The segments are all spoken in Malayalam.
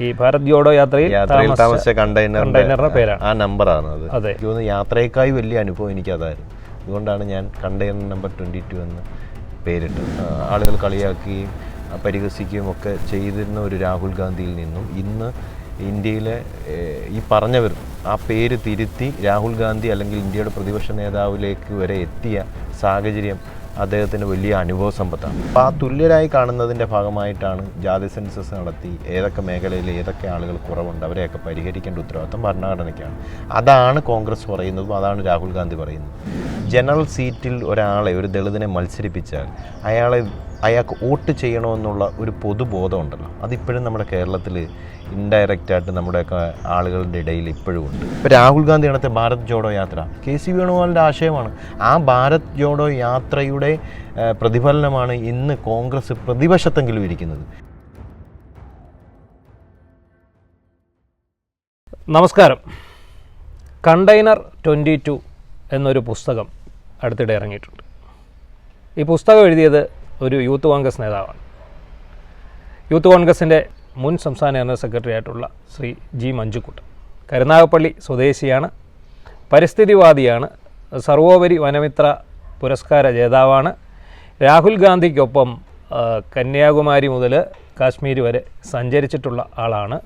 ഈ ഭാരത് ജോഡോ യാത്രയിൽ താമസിച്ച കണ്ടെയ്നറിന്റെ പേരാണ്, ആ നമ്പറാണ് അത്. അതെ, എനിക്ക് തോന്നുന്നു യാത്രയേക്കായി വലിയ അനുഭവം എനിക്കതായിരുന്നു. അതുകൊണ്ടാണ് ഞാൻ കണ്ടെയ്നർ നമ്പർ 22 എന്ന് പേരിട്ടത്. ആളുകൾ കളിയാക്കുകയും പരിഹസിക്കുകയും ഒക്കെ ചെയ്തിരുന്ന ഒരു രാഹുൽ ഗാന്ധിയിൽ നിന്നും ഇന്ന് ഇന്ത്യയിലെ ഈ പറഞ്ഞവർ ആ പേര് തിരുത്തി രാഹുൽ ഗാന്ധി അല്ലെങ്കിൽ ഇന്ത്യയുടെ പ്രതിപക്ഷ നേതാവിലേക്ക് വരെ എത്തിയ സാഹചര്യം അദ്ദേഹത്തിന് വലിയ അനുഭവ സമ്പത്താണ്. അപ്പോൾ ആ തുല്യരായി കാണുന്നതിൻ്റെ ഭാഗമായിട്ടാണ് ജാതി സെൻസസ് നടത്തി ഏതൊക്കെ മേഖലയിൽ ഏതൊക്കെ ആളുകൾ കുറവുണ്ട് അവരെയൊക്കെ പരിഹരിക്കേണ്ട ഉത്തരവാദിത്തം ഭരണഘടനയ്ക്കാണ്. അതാണ് കോൺഗ്രസ് പറയുന്നതും അതാണ് രാഹുൽ ഗാന്ധി പറയുന്നത്. ജനറൽ സീറ്റിൽ ഒരാളെ, ഒരു ദളിതനെ മത്സരിപ്പിച്ചാൽ അയാൾക്ക് വോട്ട് ചെയ്യണമെന്നുള്ള ഒരു പൊതുബോധം ഉണ്ടല്ലോ, അതിപ്പോഴും നമ്മുടെ കേരളത്തിൽ ഇൻഡയറക്റ്റായിട്ട് നമ്മുടെയൊക്കെ ആളുകളുടെ ഇടയിൽ ഇപ്പോഴും ഉണ്ട്. ഇപ്പോൾ രാഹുൽ ഗാന്ധി നടത്തിയ ഭാരത് ജോഡോ യാത്ര KC വേണുഗോപാലിൻ്റെ ആശയമാണ്. ആ ഭാരത് ജോഡോ യാത്രയുടെ പ്രതിഫലനമാണ് ഇന്ന് കോൺഗ്രസ് പ്രതിപക്ഷത്തെങ്കിലും ഇരിക്കുന്നത്. നമസ്കാരം. കണ്ടെയ്നർ 22 എന്നൊരു പുസ്തകം അടുത്തിടെ ഇറങ്ങിയിട്ടുണ്ട്. ഈ പുസ്തകം എഴുതിയത് ഒരു യൂത്ത് കോൺഗ്രസ് നേതാവാണ്. യൂത്ത് കോൺഗ്രസിൻ്റെ മുൻ സംസ്ഥാന ജനറൽ സെക്രട്ടറി ആയിട്ടുള്ള ശ്രീ G. മഞ്ജുക്കുട്ടൻ. കരുനാഗപ്പള്ളി സ്വദേശിയാണ്, പരിസ്ഥിതിവാദിയാണ്, സർവോപരി വനമിത്ര പുരസ്കാര ജേതാവാണ്. രാഹുൽ ഗാന്ധിക്കൊപ്പം കന്യാകുമാരി മുതൽ കാശ്മീർ വരെ സഞ്ചരിച്ചിട്ടുള്ള ആളാണ്.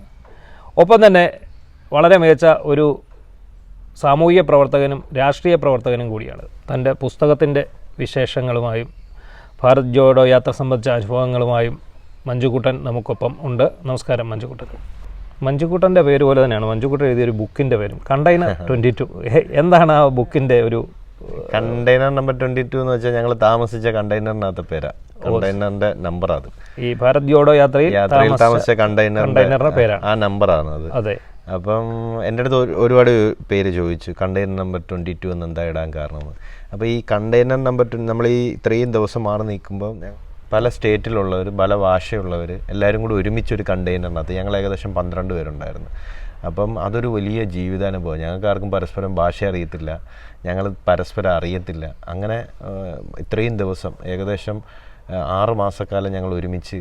ഒപ്പം തന്നെ വളരെ മികച്ച ഒരു സാമൂഹിക പ്രവർത്തകനും രാഷ്ട്രീയ പ്രവർത്തകനും കൂടിയാണ്. തൻ്റെ പുസ്തകത്തിൻ്റെ വിശേഷങ്ങളുമായും ഭാരത് ജോഡോ യാത്ര സംബന്ധിച്ച അനുഭവങ്ങളുമായും മഞ്ജുക്കുട്ടൻ നമുക്കൊപ്പം ഉണ്ട്. നമസ്കാരം മഞ്ജുക്കുട്ടൻ. മഞ്ജുക്കുട്ടൻ്റെ പേര് പോലെ തന്നെയാണ് മഞ്ജുക്കുട്ടൻ എഴുതിയൊരു ബുക്കിൻ്റെ പേരും കണ്ടെയ്നർ 22. എന്താണ് ആ ബുക്കിൻ്റെ ഒരു കണ്ടെയ്നർ നമ്പർ 22 എന്ന് വെച്ചാൽ ഞങ്ങൾ താമസിച്ച കണ്ടെയ്നറിനകത്ത് പേരാ, കണ്ടെയ്നറിന്റെ നമ്പർ. അത് ഈ ഭാരത് ജോഡോ യാത്രയിൽ താമസിച്ച കണ്ടെയ്നറിന്റെ പേരാണ്, ആ നമ്പറാണ് അത്. അതെ. അപ്പം എൻ്റെ അടുത്ത് ഒരുപാട് പേര് ചോദിച്ചു കണ്ടെയ്നർ നമ്പർ 22 എന്ന് എന്താ ഇടാൻ കാരണം. അപ്പോൾ ഈ കണ്ടെയ്നർ നമ്പർ നമ്മൾ ഈ ഇത്രയും ദിവസം മാറി നിൽക്കുമ്പോൾ പല സ്റ്റേറ്റിലുള്ളവർ, പല ഭാഷയുള്ളവർ എല്ലാവരും കൂടി ഒരുമിച്ചൊരു കണ്ടെയ്നറിനകത്ത് ഞങ്ങൾ ഏകദേശം 12 പേരുണ്ടായിരുന്നു. അപ്പം അതൊരു വലിയ ജീവിതാനുഭവം. ഞങ്ങൾക്ക് ആർക്കും പരസ്പരം ഭാഷ അറിയത്തില്ല, ഞങ്ങൾ പരസ്പരം അറിയത്തില്ല. അങ്ങനെ ഇത്രയും ദിവസം ഏകദേശം 6 മാസക്കാലം ഞങ്ങൾ ഒരുമിച്ച്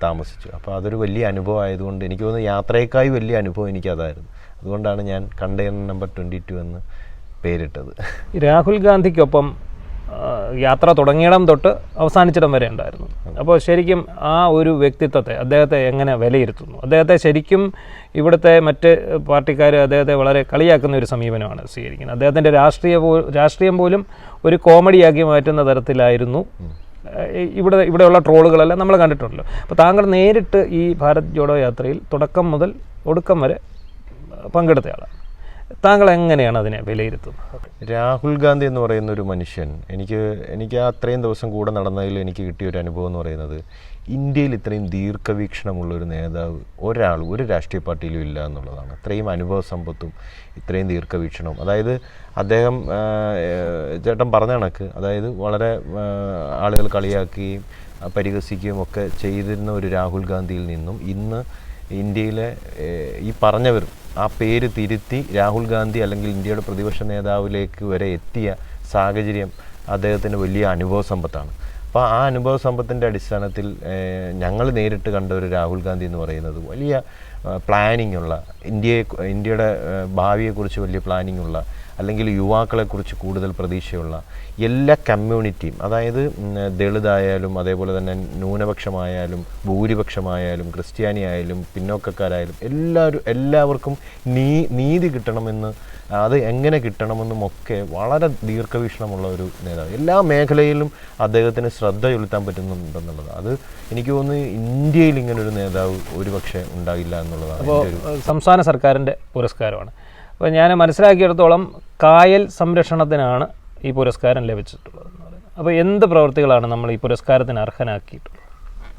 താമസിച്ചു. അപ്പോൾ അതൊരു വലിയ അനുഭവം ആയതുകൊണ്ട് എനിക്ക് തോന്നുന്നു യാത്രയേക്കായി വലിയ അനുഭവം എനിക്കതായിരുന്നു. അതുകൊണ്ടാണ് ഞാൻ കണ്ടെയ്നർ നമ്പർ 22 എന്ന് പേരിട്ടത്. രാഹുൽ ഗാന്ധിക്കൊപ്പം യാത്ര തുടങ്ങിയിടം തൊട്ട് അവസാനിച്ചിടം വരെ ഉണ്ടായിരുന്നു. അപ്പോൾ ശരിക്കും ആ ഒരു വ്യക്തിത്വത്തെ, അദ്ദേഹത്തെ എങ്ങനെ വിലയിരുത്തുന്നു? അദ്ദേഹത്തെ ശരിക്കും ഇവിടുത്തെ മറ്റ് പാർട്ടിക്കാർ അദ്ദേഹത്തെ വളരെ കളിയാക്കുന്ന ഒരു സമീപനമാണ് സ്വീകരിക്കുന്നത്. അദ്ദേഹത്തിൻ്റെ രാഷ്ട്രീയം പോലും ഒരു കോമഡിയാക്കി മാറ്റുന്ന തരത്തിലായിരുന്നു ഇവിടെയുള്ള ട്രോളുകളെല്ലാം നമ്മൾ കണ്ടിട്ടുണ്ടല്ലോ. അപ്പോൾ താങ്കൾ നേരിട്ട് ഈ ഭാരത് ജോഡോ യാത്രയിൽ തുടക്കം മുതൽ ഒടുക്കം വരെ പങ്കെടുത്തയാളാണ്. താങ്കൾ എങ്ങനെയാണ് അതിനെ വിലയിരുത്തുന്നത്? രാഹുൽ ഗാന്ധി എന്ന് പറയുന്ന ഒരു മനുഷ്യൻ, എനിക്ക് അത്രയും ദിവസം കൂടെ നടന്നതിൽ എനിക്ക് കിട്ടിയൊരു അനുഭവം എന്ന് പറയുന്നത്, ഇന്ത്യയിൽ ഇത്രയും ദീർഘവീക്ഷണമുള്ളൊരു നേതാവ് ഒരു രാഷ്ട്രീയ പാർട്ടിയിലും ഇല്ല എന്നുള്ളതാണ്. അത്രയും അനുഭവ സമ്പത്തും ഇത്രയും ദീർഘവീക്ഷണവും. അതായത് അദ്ദേഹം ചേട്ടൻ പറഞ്ഞ കണക്ക്, അതായത് വളരെ ആളുകൾ കളിയാക്കുകയും പരിഹസിക്കുകയും ഒക്കെ ചെയ്തിരുന്ന ഒരു രാഹുൽ ഗാന്ധിയിൽ നിന്നും ഇന്ന് ഇന്ത്യയിലെ ഈ പറഞ്ഞവർ ആ പേര് തിരുത്തി രാഹുൽ ഗാന്ധി അല്ലെങ്കിൽ ഇന്ത്യയുടെ പ്രതിപക്ഷ നേതാവിലേക്ക് വരെ എത്തിയ സാഹചര്യം അദ്ദേഹത്തിന് വലിയ അനുഭവ സമ്പത്താണ്. അപ്പോൾ ആ അനുഭവ സമ്പത്തിൻ്റെ അടിസ്ഥാനത്തിൽ ഞങ്ങൾ നേരിട്ട് കണ്ട ഒരു രാഹുൽ ഗാന്ധി എന്ന് പറയുന്നത് വലിയ പ്ലാനിങ് ഉള്ള, ഇന്ത്യയുടെ ഭാവിയെക്കുറിച്ച് വലിയ പ്ലാനിങ് ഉള്ള, അല്ലെങ്കിൽ യുവാക്കളെക്കുറിച്ച് കൂടുതൽ പ്രതീക്ഷയുള്ള എല്ലാ കമ്മ്യൂണിറ്റിയും, അതായത് ദളിതായാലും അതേപോലെ തന്നെ ന്യൂനപക്ഷമായാലും ഭൂരിപക്ഷമായാലും ക്രിസ്ത്യാനി ആയാലും പിന്നോക്കക്കാരായാലും എല്ലാവർക്കും നീതി കിട്ടണമെന്ന്, അത് എങ്ങനെ കിട്ടണമെന്നുമൊക്കെ വളരെ ദീർഘവീക്ഷണമുള്ള ഒരു നേതാവ്. എല്ലാ മേഖലയിലും അദ്ദേഹത്തിന് ശ്രദ്ധ ചെലുത്താൻ പറ്റുന്നുണ്ടെന്നുള്ളത്, അത് എനിക്ക് തോന്നുന്നു ഇന്ത്യയിൽ ഇങ്ങനൊരു നേതാവ് ഒരുപക്ഷെ ഉണ്ടാകില്ല എന്നുള്ളതാണ്. അപ്പോൾ സംസ്ഥാന സർക്കാരിൻ്റെ പുരസ്കാരമാണ്. അപ്പോൾ ഞാൻ മനസ്സിലാക്കിയിടത്തോളം കായൽ സംരക്ഷണത്തിനാണ് ഈ പുരസ്കാരം ലഭിച്ചിട്ടുള്ളതെന്ന് പറയുന്നത്. അപ്പോൾ എന്ത് പ്രവൃത്തികളാണ് നമ്മൾ ഈ പുരസ്കാരത്തിന് അർഹനാക്കിയിട്ടുള്ളത്?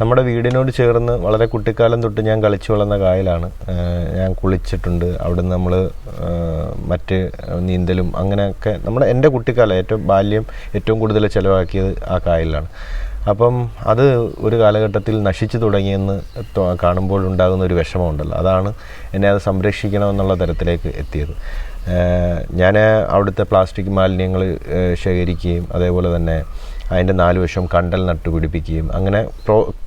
നമ്മുടെ വീടിനോട് ചേർന്ന് വളരെ കുട്ടിക്കാലം തൊട്ട് ഞാൻ കളിച്ചു വളർന്ന കായലാണ്. ഞാൻ കുളിച്ചിട്ടുണ്ട് അവിടെ. നമ്മൾ മറ്റ് നീന്തലും അങ്ങനെയൊക്കെ എൻ്റെ കുട്ടിക്കാലം ബാല്യം ഏറ്റവും കൂടുതൽ ചിലവാക്കിയത് ആ കായലിലാണ്. അപ്പം അത് ഒരു കാലഘട്ടത്തിൽ നശിച്ചു തുടങ്ങിയെന്ന് കാണുമ്പോൾ ഉണ്ടാകുന്ന ഒരു വിഷമമുണ്ടല്ലോ, അതാണ് എന്നെ അത് സംരക്ഷിക്കണമെന്നുള്ള തരത്തിലേക്ക് എത്തിയത്. ഞാൻ അവിടുത്തെ പ്ലാസ്റ്റിക് മാലിന്യങ്ങൾ ശേഖരിക്കുകയും അതേപോലെ തന്നെ അതിൻ്റെ 4 വശം കണ്ടൽ നട്ടുപിടിപ്പിക്കുകയും അങ്ങനെ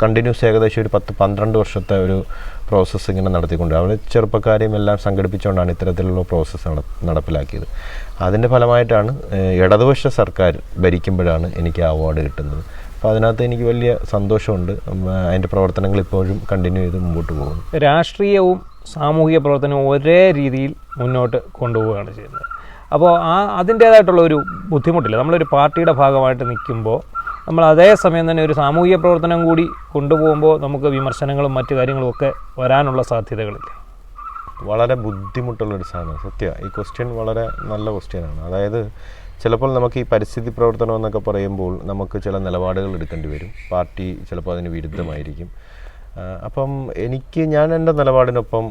കണ്ടിന്യൂസ് ഏകദേശം ഒരു 10-12 വർഷത്തെ ഒരു പ്രോസസ്സ് ഇങ്ങനെ നടത്തിക്കൊണ്ട് അവർ ചെറുപ്പക്കാരെയും എല്ലാം സംഘടിപ്പിച്ചുകൊണ്ടാണ് ഇത്തരത്തിലുള്ള പ്രോസസ്സ് നടപ്പിലാക്കിയത്. അതിൻ്റെ ഫലമായിട്ടാണ് ഇടതുപക്ഷ സർക്കാർ ഭരിക്കുമ്പോഴാണ് എനിക്ക് ആ അവാർഡ് കിട്ടുന്നത്. അപ്പോൾ അതിനകത്ത് എനിക്ക് വലിയ സന്തോഷമുണ്ട്. അതിൻ്റെ പ്രവർത്തനങ്ങൾ ഇപ്പോഴും കണ്ടിന്യൂ ചെയ്ത് മുമ്പോട്ട് പോകുന്നു. രാഷ്ട്രീയവും സാമൂഹിക പ്രവർത്തനവും ഒരേ രീതിയിൽ മുന്നോട്ട് കൊണ്ടുപോവുകയാണ് ചെയ്യുന്നത്. അപ്പോൾ അതിൻ്റേതായിട്ടുള്ള ഒരു ബുദ്ധിമുട്ടില്ല. നമ്മളൊരു പാർട്ടിയുടെ ഭാഗമായിട്ട് നിൽക്കുമ്പോൾ നമ്മൾ അതേ സമയം തന്നെ ഒരു സാമൂഹിക പ്രവർത്തനം കൂടി കൊണ്ടുപോകുമ്പോൾ നമുക്ക് വിമർശനങ്ങളും മറ്റു കാര്യങ്ങളും ഒക്കെ വരാനുള്ള സാധ്യതകളില്ല. വളരെ ബുദ്ധിമുട്ടുള്ളൊരു സാധനം സത്യമാണ്. ഈ ക്വസ്റ്റ്യൻ വളരെ നല്ല ക്വസ്റ്റ്യനാണ്. അതായത് ചിലപ്പോൾ നമുക്ക് ഈ പരിസ്ഥിതി പ്രവർത്തനം എന്നൊക്കെ പറയുമ്പോൾ നമുക്ക് ചില നിലപാടുകൾ എടുക്കേണ്ടി വരും. പാർട്ടി ചിലപ്പോൾ അതിന് വിരുദ്ധമായിരിക്കും. അപ്പം ഞാൻ എൻ്റെ നിലപാടിനൊപ്പം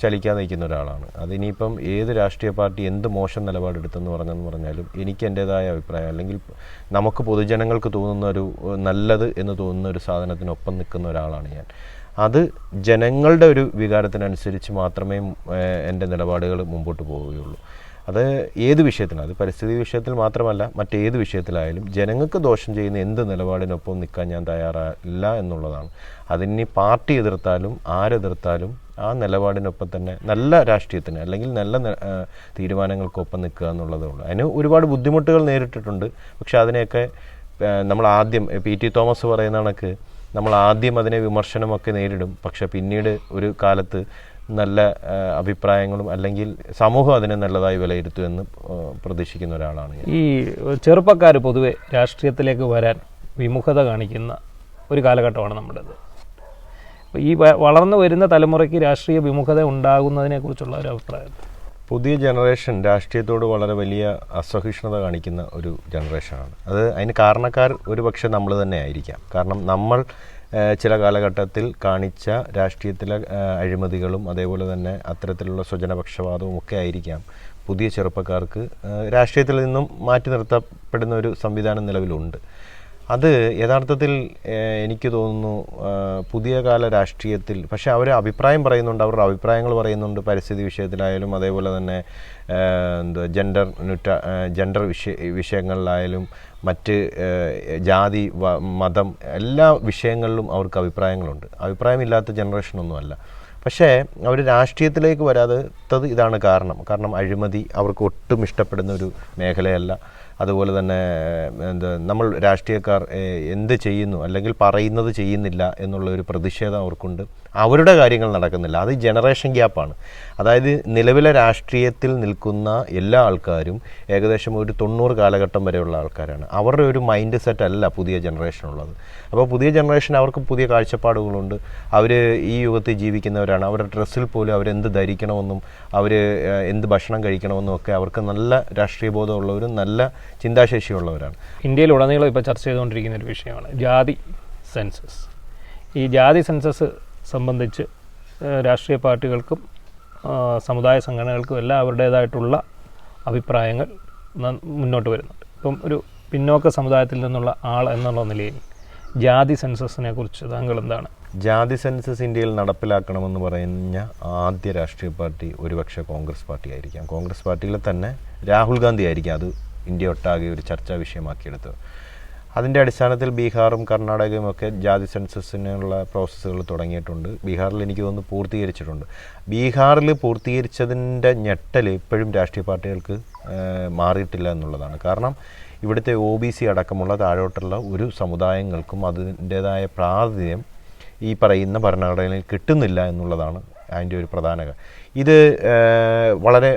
ചലിക്കാൻ നയിക്കുന്ന ഒരാളാണ്. അതിനിപ്പം ഏത് രാഷ്ട്രീയ പാർട്ടി എന്ത് മോശം നിലപാടെടുത്തെന്ന് പറഞ്ഞാലും എനിക്ക് എൻ്റേതായ അഭിപ്രായം, അല്ലെങ്കിൽ നമുക്ക് പൊതുജനങ്ങൾക്ക് തോന്നുന്ന ഒരു നല്ലത് എന്ന് തോന്നുന്ന ഒരു സാധനത്തിനൊപ്പം നിൽക്കുന്ന ഒരാളാണ് ഞാൻ. അത് ജനങ്ങളുടെ ഒരു വികാരത്തിനനുസരിച്ച് മാത്രമേ എൻ്റെ നിലപാടുകൾ മുമ്പോട്ട് പോവുകയുള്ളൂ. അത് ഏത് വിഷയത്തിലാണ്, അത് പരിസ്ഥിതി വിഷയത്തിൽ മാത്രമല്ല മറ്റേത് വിഷയത്തിലായാലും ജനങ്ങൾക്ക് ദോഷം ചെയ്യുന്ന എന്ത് നിലപാടിനൊപ്പം നിൽക്കാൻ ഞാൻ തയ്യാറല്ല എന്നുള്ളതാണ്. അതിനി പാർട്ടി എതിർത്താലും ആരെതിർത്താലും ആ നിലപാടിനൊപ്പം തന്നെ നല്ല രാഷ്ട്രീയത്തിന് അല്ലെങ്കിൽ നല്ല തീരുമാനങ്ങൾക്കൊപ്പം നിൽക്കുക എന്നുള്ളതേ ഉള്ളൂ. അതിന് ഒരുപാട് ബുദ്ധിമുട്ടുകൾ നേരിട്ടിട്ടുണ്ട്. പക്ഷെ അതിനെയൊക്കെ നമ്മൾ ആദ്യം PT തോമസ് പറയുന്ന കണക്ക് നമ്മൾ ആദ്യം അതിനെ വിമർശനമൊക്കെ നേരിടും. പക്ഷെ പിന്നീട് ഒരു കാലത്ത് നല്ല അഭിപ്രായങ്ങളും അല്ലെങ്കിൽ സമൂഹം അതിനെ നല്ലതായി വിലയിരുത്തുമെന്ന് പ്രതീക്ഷിക്കുന്ന ഒരാളാണ് ഞാൻ. ഈ ചെറുപ്പക്കാർ പൊതുവെ രാഷ്ട്രീയത്തിലേക്ക് വരാൻ വിമുഖത കാണിക്കുന്ന ഒരു കാലഘട്ടമാണ് നമ്മുടേത്. അപ്പോൾ ഈ വളർന്നു വരുന്ന തലമുറയ്ക്ക് രാഷ്ട്രീയ വിമുഖത ഉണ്ടാകുന്നതിനെക്കുറിച്ചുള്ള ഒരു അഭിപ്രായം. പുതിയ ജനറേഷൻ രാഷ്ട്രീയത്തോട് വളരെ വലിയ അസഹിഷ്ണുത കാണിക്കുന്ന ഒരു ജനറേഷനാണ്. അതിന് കാരണക്കാർ ഒരുപക്ഷെ നമ്മൾ തന്നെ ആയിരിക്കാം. കാരണം നമ്മൾ ചില കാലഘട്ടത്തിൽ കാണിച്ച രാഷ്ട്രീയത്തിലെ അഴിമതികളും അതേപോലെ തന്നെ അത്തരത്തിലുള്ള സ്വജനപക്ഷപാതവും ഒക്കെ ആയിരിക്കാം പുതിയ ചെറുപ്പക്കാർക്ക് രാഷ്ട്രീയത്തിൽ നിന്നും മാറ്റി നിർത്തപ്പെടുന്ന ഒരു സംവിധാനം നിലവിലുണ്ട്. അത് യഥാർത്ഥത്തിൽ എനിക്ക് തോന്നുന്നു പുതിയ കാല രാഷ്ട്രീയത്തിൽ, പക്ഷേ അവർ അഭിപ്രായം പറയുന്നുണ്ട്, അവരുടെ അഭിപ്രായങ്ങൾ പറയുന്നുണ്ട് പരിസ്ഥിതി വിഷയത്തിലായാലും അതേപോലെ തന്നെ ജെൻഡർ വിഷയങ്ങളിലായാലും മറ്റ് ജാതി മതം എല്ലാ വിഷയങ്ങളിലും അവർക്ക് അഭിപ്രായങ്ങളുണ്ട്. അഭിപ്രായമില്ലാത്ത ജനറേഷനൊന്നുമല്ല. പക്ഷേ അവർ രാഷ്ട്രീയത്തിലേക്ക് വരാത്തത് ഇതാണ് കാരണം അഴിമതി അവർക്ക് ഒട്ടും ഇഷ്ടപ്പെടുന്ന ഒരു മേഖലയല്ല. അതുപോലെ തന്നെ നമ്മൾ രാഷ്ട്രീയക്കാർ എന്ത് ചെയ്യുന്നു അല്ലെങ്കിൽ പറയുന്നത് ചെയ്യുന്നില്ല എന്നുള്ള ഒരു പ്രതിഷേധം അവർക്കുണ്ട്. അവരുടെ കാര്യങ്ങൾ നടക്കുന്നില്ല. അത് ജനറേഷൻ ഗ്യാപ്പാണ്. അതായത് നിലവിലെ രാഷ്ട്രീയത്തിൽ നിൽക്കുന്ന എല്ലാ ആൾക്കാരും ഏകദേശം ഒരു 90 കാലഘട്ടം വരെയുള്ള ആൾക്കാരാണ്. അവരുടെ ഒരു മൈൻഡ് സെറ്റ് അല്ല പുതിയ ജനറേഷനുള്ളത്. അപ്പോൾ പുതിയ ജനറേഷൻ അവർക്ക് പുതിയ കാഴ്ചപ്പാടുകളുണ്ട്. അവർ ഈ യുഗത്തിൽ ജീവിക്കുന്നവരാണ്. അവരുടെ ഡ്രസ്സിൽ പോലും അവരെന്ത് ധരിക്കണമെന്നും അവർ എന്ത് ഭക്ഷണം കഴിക്കണമെന്നും ഒക്കെ അവർക്ക് നല്ല രാഷ്ട്രീയ ബോധമുള്ളവരും നല്ല ചിന്താശേഷിയുള്ളവരാണ്. ഇന്ത്യയിലുടനീളം ഇപ്പോൾ ചർച്ച ചെയ്തുകൊണ്ടിരിക്കുന്ന ഒരു വിഷയമാണ് ജാതി സെൻസസ്. ഈ ജാതി സെൻസസ് സംബന്ധിച്ച് രാഷ്ട്രീയ പാർട്ടികൾക്കും സമുദായ സംഘടനകൾക്കും എല്ലാം അവരുടേതായിട്ടുള്ള അഭിപ്രായങ്ങൾ മുന്നോട്ട് വരുന്നുണ്ട്. ഇപ്പം ഒരു പിന്നോക്ക സമുദായത്തിൽ നിന്നുള്ള ആൾ എന്നുള്ള നിലയിൽ ജാതി സെൻസസിനെ കുറിച്ച് താങ്കൾ എന്താണ്? ജാതി സെൻസസ് ഇന്ത്യയിൽ നടപ്പിലാക്കണമെന്ന് പറഞ്ഞ ആദ്യ രാഷ്ട്രീയ പാർട്ടി ഒരുപക്ഷെ കോൺഗ്രസ് പാർട്ടി ആയിരിക്കാം. കോൺഗ്രസ് പാർട്ടിയിൽ തന്നെ രാഹുൽ ഗാന്ധി ആയിരിക്കാം അത് ഇന്ത്യ ഒട്ടാകെ ഒരു ചർച്ചാ വിഷയമാക്കിയെടുത്തത്. അതിൻ്റെ അടിസ്ഥാനത്തിൽ ബീഹാറും കർണാടകയും ഒക്കെ ജാതി സെൻസസിനുള്ള പ്രോസസ്സുകൾ തുടങ്ങിയിട്ടുണ്ട്. ബീഹാറിൽ എനിക്ക് തോന്നുന്നു പൂർത്തീകരിച്ചിട്ടുണ്ട്. ബീഹാറിൽ പൂർത്തീകരിച്ചതിൻ്റെ ഞെട്ടൽ ഇപ്പോഴും രാഷ്ട്രീയ പാർട്ടികൾക്ക് മാറിയിട്ടില്ല എന്നുള്ളതാണ്. കാരണം ഇവിടുത്തെ OBC അടക്കമുള്ള താഴോട്ടുള്ള ഒരു സമുദായങ്ങൾക്കും അതിൻ്റേതായ പ്രാതിനിധ്യം ഈ പറയുന്ന ഭരണഘടനയിൽ കിട്ടുന്നില്ല എന്നുള്ളതാണ് അതിൻ്റെ ഒരു പ്രധാന. ഇത് വളരെ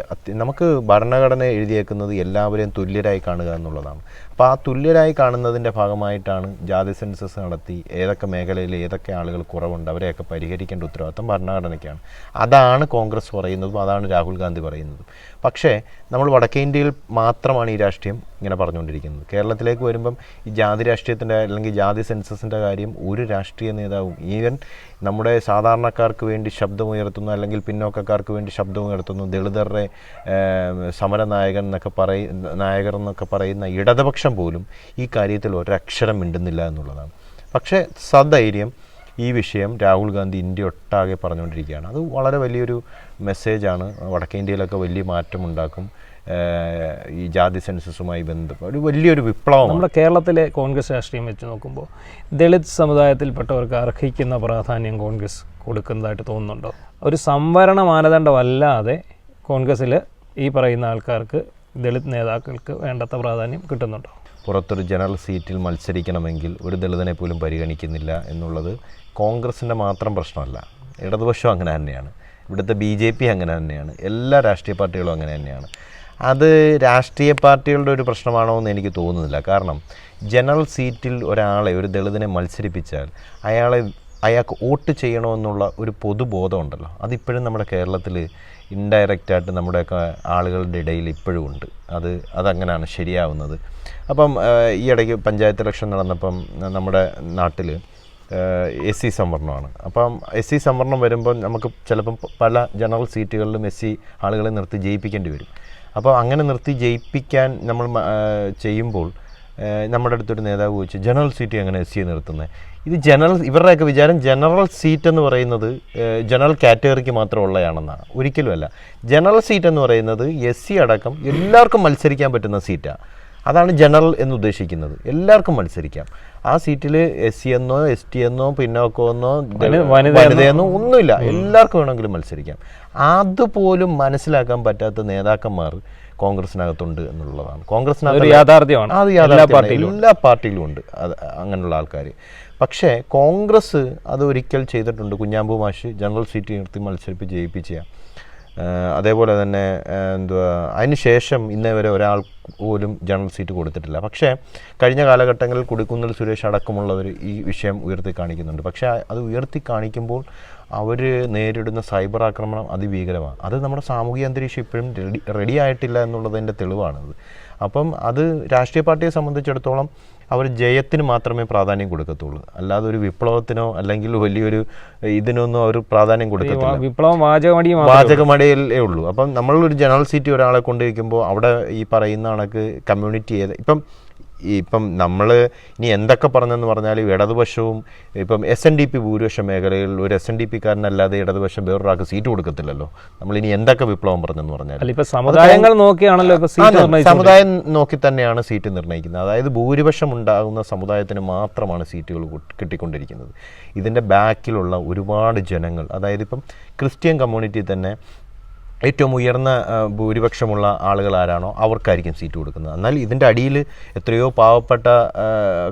നമുക്ക് ഭരണഘടന എഴുതിയേക്കുന്നത് എല്ലാവരെയും തുല്യരായി കാണുക എന്നുള്ളതാണ്. അപ്പോൾ ആ തുല്യരായി കാണുന്നതിൻ്റെ ഭാഗമായിട്ടാണ് ജാതി സെൻസസ് നടത്തി ഏതൊക്കെ മേഖലയിൽ ഏതൊക്കെ ആളുകൾ കുറവുണ്ട് അവരെയൊക്കെ പരിഹരിക്കേണ്ട ഉത്തരവാദിത്തം ഭരണഘടനയ്ക്കാണ്. അതാണ് കോൺഗ്രസ് പറയുന്നതും അതാണ് രാഹുൽ ഗാന്ധി പറയുന്നതും. പക്ഷേ നമ്മൾ വടക്കേ ഇന്ത്യയിൽ മാത്രമാണ് ഈ രാഷ്ട്രീയം ഇങ്ങനെ പറഞ്ഞുകൊണ്ടിരിക്കുന്നത്. കേരളത്തിലേക്ക് വരുമ്പം ഈ ജാതി രാഷ്ട്രീയത്തിൻ്റെ അല്ലെങ്കിൽ ജാതി സെൻസസിൻ്റെ കാര്യം ഒരു രാഷ്ട്രീയ നേതാവും ഈവൻ നമ്മുടെ സാധാരണക്കാർക്ക് വേണ്ടി ശബ്ദമുയർത്തുന്ന അല്ലെങ്കിൽ പിന്നോക്കക്കാർക്ക് വേണ്ടി ശബ്ദമുയർത്തുന്നു ദളിതരുടെ സമരനായകർ എന്നൊക്കെ പറയുന്ന ഇടതുപക്ഷം പോലും ഈ കാര്യത്തിൽ ഒരക്ഷരം മിണ്ടുന്നില്ല എന്നുള്ളതാണ്. പക്ഷേ സധൈര്യം ഈ വിഷയം രാഹുൽ ഗാന്ധി ഇന്ത്യ ഒട്ടാകെ പറഞ്ഞുകൊണ്ടിരിക്കുകയാണ്. അത് വളരെ വലിയൊരു മെസ്സേജാണ്. വടക്കേ ഇന്ത്യയിലൊക്കെ വലിയ മാറ്റമുണ്ടാക്കും. ഈ ജാതി സെൻസസുമായി ബന്ധപ്പെട്ട് ഒരു വലിയൊരു വിപ്ലവം. നമ്മുടെ കേരളത്തിലെ കോൺഗ്രസ് രാഷ്ട്രീയം വെച്ച് നോക്കുമ്പോൾ ദളിത് സമുദായത്തിൽപ്പെട്ടവർക്ക് അർഹിക്കുന്ന പ്രാധാന്യം കോൺഗ്രസ് കൊടുക്കുന്നതായിട്ട് തോന്നുന്നുണ്ടോ? ഒരു സംവരണ മാനദണ്ഡമല്ലാതെ കോൺഗ്രസ്സിൽ ഈ പറയുന്ന ആൾക്കാർക്ക്, ദളിത് നേതാക്കൾക്ക് വേണ്ടത്ര പ്രാധാന്യം കിട്ടുന്നുണ്ടോ? പുറത്തൊരു ജനറൽ സീറ്റിൽ മത്സരിക്കണമെങ്കിൽ ഒരു ദളിതനെ പോലും പരിഗണിക്കുന്നില്ല എന്നുള്ളത് കോൺഗ്രസിൻ്റെ മാത്രം പ്രശ്നമല്ല. ഇടതുപക്ഷം അങ്ങനെ തന്നെയാണ്, ഇവിടുത്തെ BJP അങ്ങനെ തന്നെയാണ്, എല്ലാ രാഷ്ട്രീയ പാർട്ടികളും അങ്ങനെ തന്നെയാണ്. അത് രാഷ്ട്രീയ പാർട്ടികളുടെ ഒരു പ്രശ്നമാണോ എന്ന് എനിക്ക് തോന്നുന്നില്ല. കാരണം ജനറൽ സീറ്റിൽ ഒരാളെ, ഒരു ദളിതനെ മത്സരിപ്പിച്ചാൽ അയാൾക്ക് വോട്ട് ചെയ്യണമെന്നുള്ള ഒരു പൊതുബോധം ഉണ്ടല്ലോ, അതിപ്പോഴും നമ്മുടെ കേരളത്തിൽ ഇൻഡയറക്റ്റായിട്ട് നമ്മുടെയൊക്കെ ആളുകളുടെ ഇടയിൽ ഇപ്പോഴും ഉണ്ട്. അതങ്ങനെയാണ് ശരിയാവുന്നത്. അപ്പം ഈ ഇടയ്ക്ക് പഞ്ചായത്ത് ഇലക്ഷൻ നടന്നപ്പം നമ്മുടെ നാട്ടിൽ SC സംവരണമാണ്. അപ്പം SC സംവരണം വരുമ്പോൾ നമുക്ക് ചിലപ്പം പല ജനറൽ സീറ്റുകളിലും SC ആളുകളെ നിർത്തി ജയിപ്പിക്കേണ്ടി വരും. അപ്പോൾ അങ്ങനെ നിർത്തി ജയിപ്പിക്കാൻ നമ്മൾ ചെയ്യുമ്പോൾ നമ്മുടെ അടുത്തൊരു നേതാവ് ചോദിച്ചു, ജനറൽ സീറ്റ് എങ്ങനെ SC നിർത്തുന്നത്? ഇത് ഇവരുടെയൊക്കെ വിചാരം ജനറൽ സീറ്റ് എന്ന് പറയുന്നത് ജനറൽ കാറ്റഗറിക്ക് മാത്രമുള്ളതാണെന്നാണ്. ഒരിക്കലുമല്ല. ജനറൽ സീറ്റ് എന്ന് പറയുന്നത് SC അടക്കം എല്ലാവർക്കും മത്സരിക്കാൻ പറ്റുന്ന സീറ്റാണ്. അതാണ് ജനറൽ എന്ന് ഉദ്ദേശിക്കുന്നത്. എല്ലാവർക്കും മത്സരിക്കാം. ആ സീറ്റിൽ SC എന്നോ ST എന്നോ പിന്നോക്കമെന്നോ വനിതയെന്നോ ഒന്നുമില്ല, എല്ലാവർക്കും വേണമെങ്കിലും മത്സരിക്കാം. അതുപോലും മനസ്സിലാക്കാൻ പറ്റാത്ത നേതാക്കന്മാർ കോൺഗ്രസിനകത്തുണ്ട് എന്നുള്ളതാണ്. കോൺഗ്രസിനകത്ത് യാഥാർത്ഥ്യമാണ്. അത് യാഥാർത്ഥ്യം എല്ലാ പാർട്ടിയിലും ഉണ്ട് അങ്ങനെയുള്ള ആൾക്കാർ. പക്ഷേ കോൺഗ്രസ് അത് ഒരിക്കൽ ചെയ്തിട്ടുണ്ട്. കുഞ്ഞാമ്പു മാഷ് ജനറൽ സീറ്റ് നിർത്തി മത്സരിപ്പിച്ച് ജയിപ്പിച്ച. അതേപോലെ തന്നെ അതിന് ശേഷം ഇന്നേ വരെ ഒരാൾ പോലും ജനറൽ സീറ്റ് കൊടുത്തിട്ടില്ല. പക്ഷേ കഴിഞ്ഞ കാലഘട്ടങ്ങളിൽ കൊടിക്കുന്നിൽ സുരേഷ് അടക്കമുള്ളവർ ഈ വിഷയം ഉയർത്തി കാണിക്കുന്നുണ്ട്. പക്ഷേ അത് ഉയർത്തി കാണിക്കുമ്പോൾ അവർ നേരിടുന്ന സൈബർ ആക്രമണം അതിഭീകരമാണ്. അത് നമ്മുടെ സാമൂഹിക അന്തരീക്ഷം ഇപ്പോഴും റെഡി ആയിട്ടില്ല എന്നുള്ളതിൻ്റെ തെളിവാണത്. അപ്പം അത് രാഷ്ട്രീയ പാർട്ടിയെ സംബന്ധിച്ചിടത്തോളം അവർ ജയത്തിന് മാത്രമേ പ്രാധാന്യം കൊടുക്കത്തുള്ളൂ, അല്ലാതെ ഒരു വിപ്ലവത്തിനോ അല്ലെങ്കിൽ വലിയൊരു ഇതിനൊന്നും അവർ പ്രാധാന്യം കൊടുക്കത്തില്ല. വിപ്ലവം വാചകമടിയല്ലേ ഉള്ളൂ. അപ്പം നമ്മളൊരു ജനറൽ സീറ്റ് ഒരാളെ കൊണ്ടുവയ്ക്കുമ്പോൾ അവിടെ ഈ പറയുന്ന കണക്ക് കമ്മ്യൂണിറ്റി ഇപ്പം നമ്മൾ ഇനി എന്തൊക്കെ പറഞ്ഞെന്ന് പറഞ്ഞാൽ ഇടതുപക്ഷവും ഇപ്പം SNDP ഭൂരിപക്ഷ മേഖലകളിൽ ഒരു SNDPക്കാരനല്ലാതെ ഇടതുപക്ഷം വേറൊരാൾക്ക് സീറ്റ് കൊടുക്കത്തില്ലല്ലോ. നമ്മളിനി എന്തൊക്കെ വിപ്ലവം പറഞ്ഞെന്ന് പറഞ്ഞാൽ സമുദായം നോക്കി തന്നെയാണ് സീറ്റ് നിർണ്ണയിക്കുന്നത്. അതായത് ഭൂരിപക്ഷം ഉണ്ടാകുന്ന സമുദായത്തിന് മാത്രമാണ് സീറ്റുകൾ കിട്ടിക്കൊണ്ടിരിക്കുന്നത്. ഇതിൻ്റെ ബാക്കിലുള്ള ഒരുപാട് ജനങ്ങൾ, അതായത് ഇപ്പം ക്രിസ്ത്യൻ കമ്മ്യൂണിറ്റി തന്നെ ഏറ്റവും ഉയർന്ന ഭൂരിപക്ഷമുള്ള ആളുകൾ ആരാണോ അവർക്കായിരിക്കും സീറ്റ് കൊടുക്കുന്നത്. എന്നാൽ ഇതിൻ്റെ അടിയിൽ എത്രയോ പാവപ്പെട്ട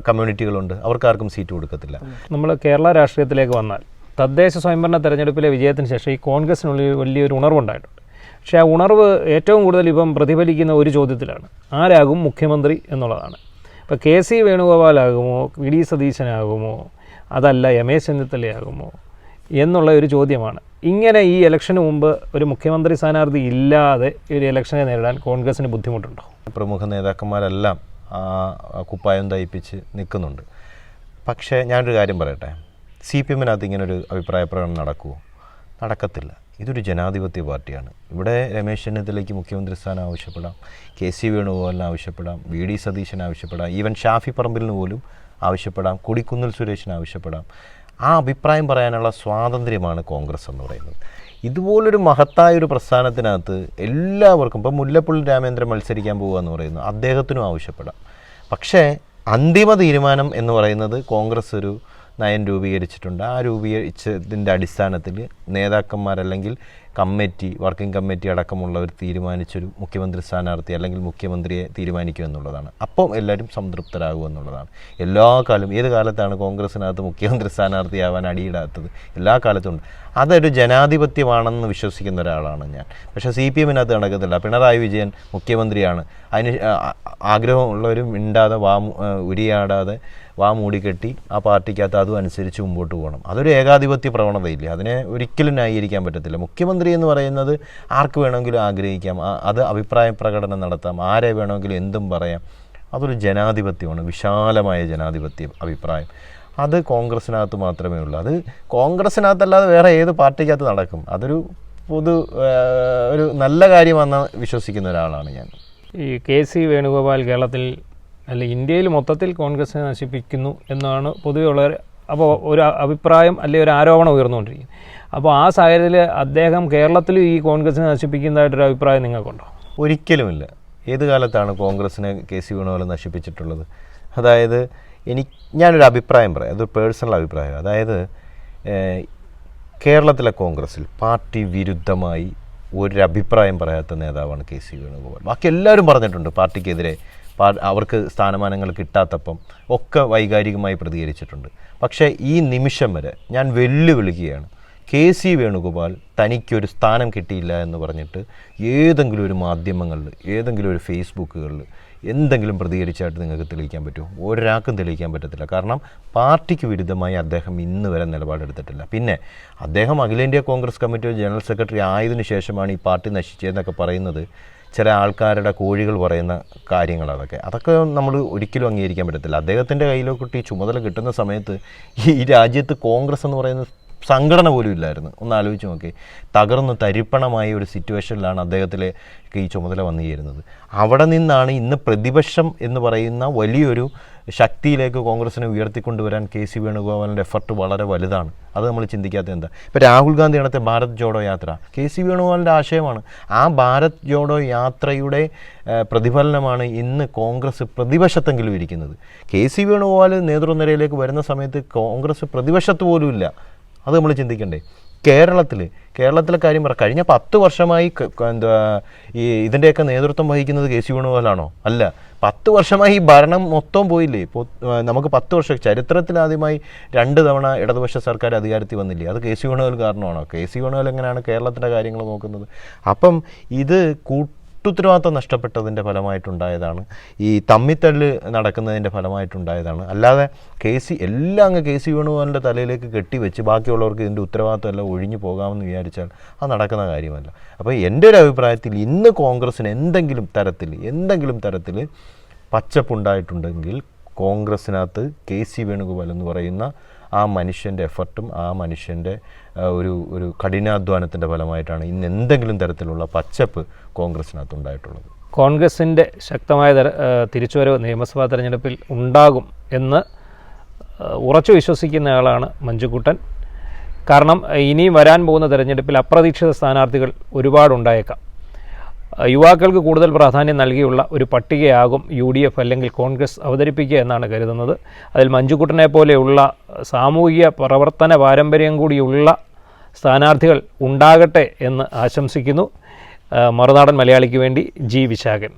കമ്മ്യൂണിറ്റികളുണ്ട്, അവർക്കാർക്കും സീറ്റ് കൊടുക്കത്തില്ല. നമ്മൾ കേരള രാഷ്ട്രീയത്തിലേക്ക് വന്നാൽ തദ്ദേശ സ്വയംഭരണ തെരഞ്ഞെടുപ്പിലെ വിജയത്തിന് ശേഷം ഈ കോൺഗ്രസിനുള്ളിൽ വലിയൊരു ഉണർവുണ്ടായിട്ടുണ്ട്. പക്ഷേ ആ ഉണർവ് ഏറ്റവും കൂടുതൽ ഇപ്പം പ്രതിഫലിക്കുന്ന ഒരു ചോദ്യത്തിലാണ്, ആരാകും മുഖ്യമന്ത്രി എന്നുള്ളതാണ്. ഇപ്പോൾ KC വേണുഗോപാലാകുമോ, VD സതീശനാകുമോ, അതല്ല രമേശ് ചെന്നിത്തലയാകുമോ എന്നുള്ള ഒരു ചോദ്യമാണ്. ഇങ്ങനെ ഈ ഇലക്ഷന് മുമ്പ് ഒരു മുഖ്യമന്ത്രി സ്ഥാനാർത്ഥി ഇല്ലാതെ ഒരു ഇലക്ഷനെ നേരിടാൻ കോൺഗ്രസിന് ബുദ്ധിമുട്ടുണ്ടോ? പ്രമുഖ നേതാക്കന്മാരെല്ലാം കുപ്പായം തയ്പ്പിച്ച് നിൽക്കുന്നുണ്ട്. പക്ഷേ ഞാനൊരു കാര്യം പറയട്ടെ, CPM-നകത്ത് ഇങ്ങനൊരു അഭിപ്രായ പ്രകടനം നടക്കുമോ? നടക്കത്തില്ല. ഇതൊരു ജനാധിപത്യ പാർട്ടിയാണ്. ഇവിടെ രമേശ് ചെന്നിത്തലയ്ക്ക് മുഖ്യമന്ത്രി സ്ഥാനം ആവശ്യപ്പെടാം, KC വേണുഗോപാലിന് ആവശ്യപ്പെടാം, VD സതീശന് ആവശ്യപ്പെടാം, ഈവൻ ഷാഫി പറമ്പിലിന് പോലും ആവശ്യപ്പെടാം, കൊടിക്കുന്നിൽ സുരേഷിന് ആവശ്യപ്പെടാം. ആ അഭിപ്രായം പറയാനുള്ള സ്വാതന്ത്ര്യമാണ് കോൺഗ്രസ് എന്ന് പറയുന്നത്. ഇതുപോലൊരു മഹത്തായൊരു പ്രസ്ഥാനത്തിനകത്ത് എല്ലാവർക്കും, ഇപ്പം മുല്ലപ്പള്ളി രാമേന്ദ്രൻ മത്സരിക്കാൻ പോകുക എന്ന് പറയുന്നത് അദ്ദേഹത്തിനും ആവശ്യപ്പെടാം. പക്ഷേ അന്തിമ തീരുമാനം എന്ന് പറയുന്നത് കോൺഗ്രസ് ഒരു നയം രൂപീകരിച്ചിട്ടുണ്ട്. ആ രൂപീകരിച്ചതിൻ്റെ അടിസ്ഥാനത്തിൽ നേതാക്കന്മാരല്ലെങ്കിൽ കമ്മിറ്റി, വർക്കിംഗ് കമ്മിറ്റി അടക്കമുള്ളവർ തീരുമാനിച്ചൊരു മുഖ്യമന്ത്രി സ്ഥാനാർത്ഥി അല്ലെങ്കിൽ മുഖ്യമന്ത്രിയെ തീരുമാനിക്കുക എന്നുള്ളതാണ്. അപ്പം എല്ലാവരും സംതൃപ്തരാകുക എന്നുള്ളതാണ്. എല്ലാ കാലവും, ഏത് കാലത്താണ് കോൺഗ്രസിനകത്ത് മുഖ്യമന്ത്രി സ്ഥാനാർത്ഥിയാവാൻ അടിയിടാത്തത്? എല്ലാ കാലത്തും ഉണ്ട്. അതൊരു ജനാധിപത്യമാണെന്ന് വിശ്വസിക്കുന്ന ഒരാളാണ് ഞാൻ. പക്ഷേ CPM-നകത്ത് നടക്കത്തില്ല. പിണറായി വിജയൻ മുഖ്യമന്ത്രിയാണ്, അതിന് ആഗ്രഹമുള്ളവരും മിണ്ടാതെ ഉരിയാടാതെ മൂടിക്കെട്ടി ആ പാർട്ടിക്കകത്ത് അതും അനുസരിച്ച് മുമ്പോട്ട് പോകണം. അതൊരു ഏകാധിപത്യ പ്രവണതയില്ലേ, അതിനെ ഒരിക്കലും ന്യായീകരിക്കാൻ പറ്റത്തില്ല. മുഖ്യമന്ത്രി എന്ന് പറയുന്നത് ആർക്ക് വേണമെങ്കിലും ആഗ്രഹിക്കാം, അത് അഭിപ്രായ പ്രകടനം നടത്താം, ആരെ വേണമെങ്കിലും എന്തും പറയാം. അതൊരു ജനാധിപത്യമാണ്, വിശാലമായ ജനാധിപത്യ അഭിപ്രായം. അത് കോൺഗ്രസിനകത്ത് മാത്രമേ ഉള്ളൂ. അത് കോൺഗ്രസിനകത്തല്ലാതെ വേറെ ഏത് പാർട്ടിക്കകത്ത് നടക്കും. അതൊരു ഒരു നല്ല കാര്യമാണെന്ന് വിശ്വസിക്കുന്ന ഒരാളാണ് ഞാൻ. ഈ KC വേണുഗോപാൽ കേരളത്തിൽ അല്ല ഇന്ത്യയിൽ മൊത്തത്തിൽ കോൺഗ്രസിനെ നശിപ്പിക്കുന്നു എന്നാണ് പൊതുവെ ഉള്ളവർ അപ്പോൾ ഒരു അഭിപ്രായം അല്ലെങ്കിൽ ഒരു ആരോപണം ഉയർന്നുകൊണ്ടിരിക്കുന്നത്. അപ്പോൾ ആ സാഹചര്യത്തിൽ അദ്ദേഹം കേരളത്തിൽ ഈ കോൺഗ്രസിനെ നശിപ്പിക്കുന്നതായിട്ടൊരു അഭിപ്രായം നിങ്ങൾക്കുണ്ടോ? ഒരിക്കലുമില്ല. ഏത് കാലത്താണ് കോൺഗ്രസിനെ KC വേണുഗോപാൽ നശിപ്പിച്ചിട്ടുള്ളത്? അതായത് ഞാനൊരു അഭിപ്രായം പറയാം, അതൊരു പേഴ്സണൽ അഭിപ്രായം. അതായത് കേരളത്തിലെ കോൺഗ്രസ്സിൽ പാർട്ടി വിരുദ്ധമായി ഒരഭിപ്രായം പറയാത്ത നേതാവാണ് കെ സി വേണുഗോപാൽ. ബാക്കി എല്ലാവരും പറഞ്ഞിട്ടുണ്ട് പാർട്ടിക്കെതിരെ, അവർക്ക് സ്ഥാനമാനങ്ങൾ കിട്ടാത്തപ്പം ഒക്കെ വൈകാരികമായി പ്രതികരിച്ചിട്ടുണ്ട്. പക്ഷേ ഈ നിമിഷം വരെ ഞാൻ വെല്ലുവിളിക്കുകയാണ്, കെ സി വേണുഗോപാൽ തനിക്കൊരു സ്ഥാനം കിട്ടിയില്ല എന്ന് പറഞ്ഞിട്ട് ഏതെങ്കിലും ഒരു മാധ്യമങ്ങളിൽ, ഏതെങ്കിലും ഒരു ഫേസ്ബുക്കുകളിൽ എന്തെങ്കിലും പ്രതികരിച്ചായിട്ട് നിങ്ങൾക്ക് തെളിയിക്കാൻ പറ്റുമോ? ഒരാൾക്കും തെളിയിക്കാൻ പറ്റത്തില്ല. കാരണം പാർട്ടിക്ക് വിരുദ്ധമായി അദ്ദേഹം ഇന്ന് വരെ നിലപാടെടുത്തിട്ടില്ല. പിന്നെ അദ്ദേഹം അഖിലേന്ത്യാ കോൺഗ്രസ് കമ്മിറ്റി ജനറൽ സെക്രട്ടറി ആയതിനു ശേഷമാണ് ഈ പാർട്ടി നശിച്ചതെന്നൊക്കെ പറയുന്നത് ചില ആൾക്കാരുടെ കോഴികൾ പറയുന്ന കാര്യങ്ങൾ. അതൊക്കെ നമ്മൾ ഒരിക്കലും അംഗീകരിക്കാൻ പറ്റത്തില്ല. അദ്ദേഹത്തിൻ്റെ കയ്യിലോട്ട് ഈ ചുമതല കിട്ടുന്ന സമയത്ത് ഈ രാജ്യത്ത് കോൺഗ്രസ് എന്ന് പറയുന്ന സംഘടന പോലും ഇല്ലായിരുന്നു. ഒന്ന് ആലോചിച്ച് നോക്കി. തകർന്ന് തരിപ്പണമായ ഒരു സിറ്റുവേഷനിലാണ് അദ്ദേഹത്തിലേക്ക് ഈ ചുമതല വന്നു ചേരുന്നത്. അവിടെ നിന്നാണ് ഇന്ന് പ്രതിപക്ഷം എന്ന് പറയുന്ന വലിയൊരു ശക്തിയിലേക്ക് കോൺഗ്രസിനെ ഉയർത്തിക്കൊണ്ടുവരാൻ കെ സി വേണുഗോപാലിൻ്റെ എഫർട്ട് വളരെ വലുതാണ്. അത് നമ്മൾ ചിന്തിക്കാത്ത എന്താ? ഇപ്പോൾ രാഹുൽ ഗാന്ധി നടത്തിയ ഭാരത് ജോഡോ യാത്ര കെ സി വേണുഗോപാലിൻ്റെ ആശയമാണ്. ആ ഭാരത് ജോഡോ യാത്രയുടെ പ്രതിഫലനമാണ് ഇന്ന് കോൺഗ്രസ് പ്രതിപക്ഷത്തെങ്കിലും ഇരിക്കുന്നത്. കെ സി വേണുഗോപാൽ നേതൃനിരയിലേക്ക് വരുന്ന സമയത്ത് കോൺഗ്രസ് പ്രതിപക്ഷത്ത് പോലും ഇല്ല. അത് നമ്മൾ ചിന്തിക്കണ്ടേ? കേരളത്തിലെ കാര്യം പറ, കഴിഞ്ഞ 10 വർഷമായി ഇതിൻ്റെയൊക്കെ നേതൃത്വം വഹിക്കുന്നത് കെ സി വേണുഗോപാലാണോ? അല്ല. 10 വർഷമായി ഈ ഭരണം മൊത്തം പോയില്ലേ? ഇപ്പോൾ നമുക്ക് 10 വർഷം ചരിത്രത്തിലാദ്യമായി 2 തവണ ഇടതുപക്ഷ സർക്കാർ അധികാരത്തിൽ വന്നില്ലേ? അത് കെ സി വേണുഗോപാൽ കാരണമാണോ? കെ സി വേണുഗോപാൽ എങ്ങനെയാണ് കേരളത്തിൻ്റെ കാര്യങ്ങൾ നോക്കുന്നത്? അപ്പം ഇത് ഉത്തരവാദിത്തം നഷ്ടപ്പെട്ടതിൻ്റെ ഫലമായിട്ടുണ്ടായതാണ്, ഈ തമ്മിത്തല്ല് നടക്കുന്നതിൻ്റെ ഫലമായിട്ടുണ്ടായതാണ്. അല്ലാതെ എല്ലാം അങ്ങ് കെ സി വേണുഗോപാലിൻ്റെ തലയിലേക്ക് കെട്ടിവെച്ച് ബാക്കിയുള്ളവർക്ക് ഇതിൻ്റെ ഉത്തരവാദിത്തം എല്ലാം ഒഴിഞ്ഞു പോകാമെന്ന് വിചാരിച്ചാൽ അത് നടക്കുന്ന കാര്യമല്ല. അപ്പോൾ എൻ്റെ ഒരു അഭിപ്രായത്തിൽ ഇന്ന് കോൺഗ്രസ്സിന് എന്തെങ്കിലും തരത്തിൽ പച്ചപ്പുണ്ടായിട്ടുണ്ടെങ്കിൽ കോൺഗ്രസ്സിനകത്ത് കെ സി വേണുഗോപാൽ എന്ന് പറയുന്ന ആ മനുഷ്യൻ്റെ എഫർട്ടും ആ മനുഷ്യൻ്റെ ഒരു കഠിനാധ്വാനത്തിൻ്റെ ഫലമായിട്ടാണ് ഇന്ന് എന്തെങ്കിലും തരത്തിലുള്ള പച്ചപ്പ് കോൺഗ്രസ്സിനകത്ത് ഉണ്ടായിട്ടുള്ളത്. കോൺഗ്രസിൻ്റെ ശക്തമായ തിരിച്ചുവരവ് നിയമസഭാ തെരഞ്ഞെടുപ്പിൽ ഉണ്ടാകും എന്ന് ഉറച്ചു വിശ്വസിക്കുന്ന ആളാണ് മഞ്ജുക്കുട്ടൻ. കാരണം ഇനി വരാൻ പോകുന്ന തെരഞ്ഞെടുപ്പിൽ അപ്രതീക്ഷിത സ്ഥാനാർത്ഥികൾ ഒരുപാടുണ്ടായേക്കാം. യുവാക്കൾക്ക് കൂടുതൽ പ്രാധാന്യം നൽകിയുള്ള ഒരു പട്ടികയാകും UDF അല്ലെങ്കിൽ കോൺഗ്രസ് അവതരിപ്പിക്കുക എന്നാണ് കരുതുന്നത്. അതിൽ മഞ്ജുക്കുട്ടനെ പോലെയുള്ള സാമൂഹിക പ്രവർത്തന പാരമ്പര്യം കൂടിയുള്ള സ്ഥാനാർത്ഥികൾ ഉണ്ടാകട്ടെ എന്ന് ആശംസിക്കുന്നു. മറുനാടൻ മലയാളിക്ക് വേണ്ടി ജി വിശാഖൻ.